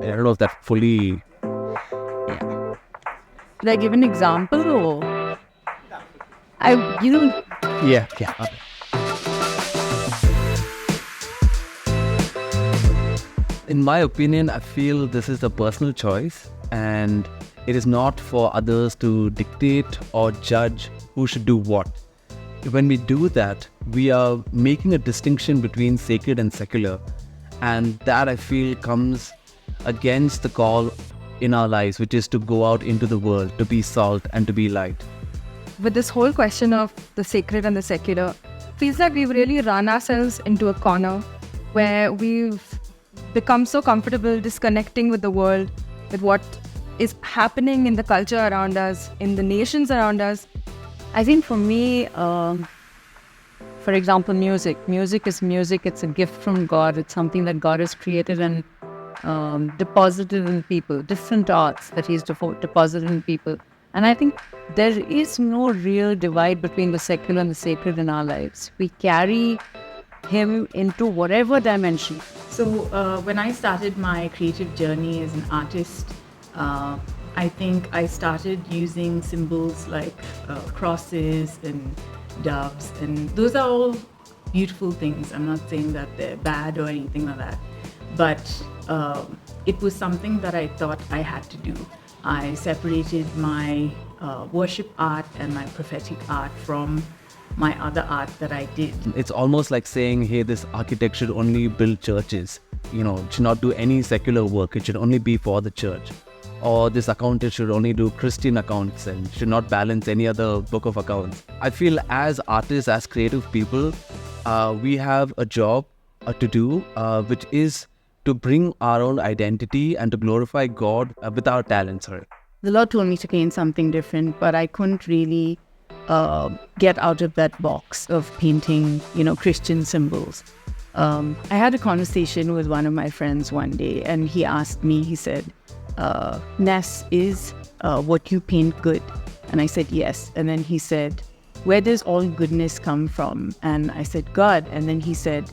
I don't know if that fully... Yeah. Did I give an example or I you know Yeah, yeah. In my opinion, I feel this is a personal choice and it is not for others to dictate or judge who should do what. When we do that, we are making a distinction between sacred and secular, and that I feel comes against the call in our lives, which is to go out into the world, to be salt and to be light. with this whole question of the sacred and the secular, feels like we've really run ourselves into a corner where we've become so comfortable disconnecting with the world, with what is happening in the culture around us, in the nations around us. I think for me, for example, music. Music is music. It's a gift from God. It's something that God has created and deposited in people, different arts that He's deposited in people. And I think there is no real divide between the secular and the sacred in our lives. We carry Him into whatever dimension. So when I started my creative journey as an artist, I think I started using symbols like crosses and doves, and those are all beautiful things. I'm not saying that they're bad or anything like that, but it was something that I thought I had to do. I separated my worship art and my prophetic art from my other art that I did. It's almost like saying, hey, this architect should only build churches, it should not do any secular work, it should only be for the church. Or this accountant should only do Christian accounts and should not balance any other book of accounts. I feel as artists, as creative people, we have a job to do, which is to bring our own identity and to glorify God with our talents. The Lord told me to paint something different, but I couldn't really get out of that box of painting, Christian symbols. I had a conversation with one of my friends one day, and he asked me, he said, Ness, is what you paint good? And I said, yes. And then he said, where does all goodness come from? And I said, God. And then he said,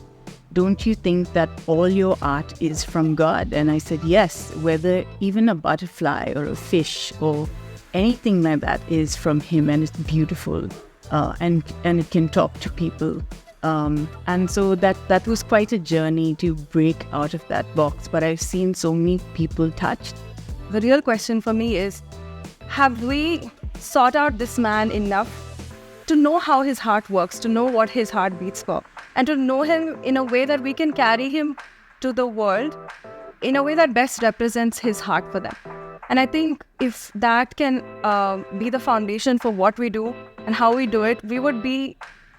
don't you think that all your art is from God? And I said, yes, whether even a butterfly or a fish or anything like that is from Him, and it's beautiful, and it can talk to people. And so that was quite a journey to break out of that box. But I've seen so many people touched. The real question for me is, have we sought out this man enough to know how his heart works, to know what his heart beats for, and to know him in a way that we can carry him to the world in a way that best represents his heart for them? And I think if that can be the foundation for what we do and how we do it, we would be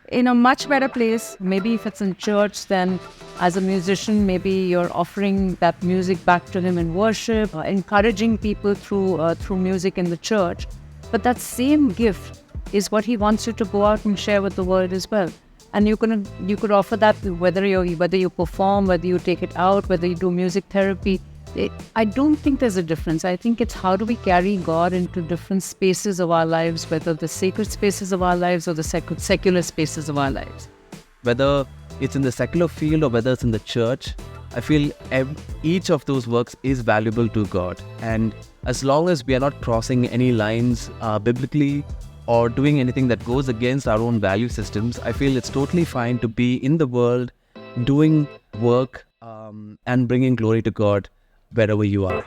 in a much better place. Maybe if it's in church, then as a musician, maybe you're offering that music back to Him in worship, encouraging people through music in the church. But that same gift is what He wants you to go out and share with the world as well. And you could offer that whether you perform, whether you take it out, whether you do music therapy. I don't think there's a difference. I think it's how do we carry God into different spaces of our lives, whether the sacred spaces of our lives or the secular spaces of our lives. Whether it's in the secular field or whether it's in the church, I feel each of those works is valuable to God. And as long as we are not crossing any lines biblically or doing anything that goes against our own value systems, I feel it's totally fine to be in the world, doing work and bringing glory to God wherever you are.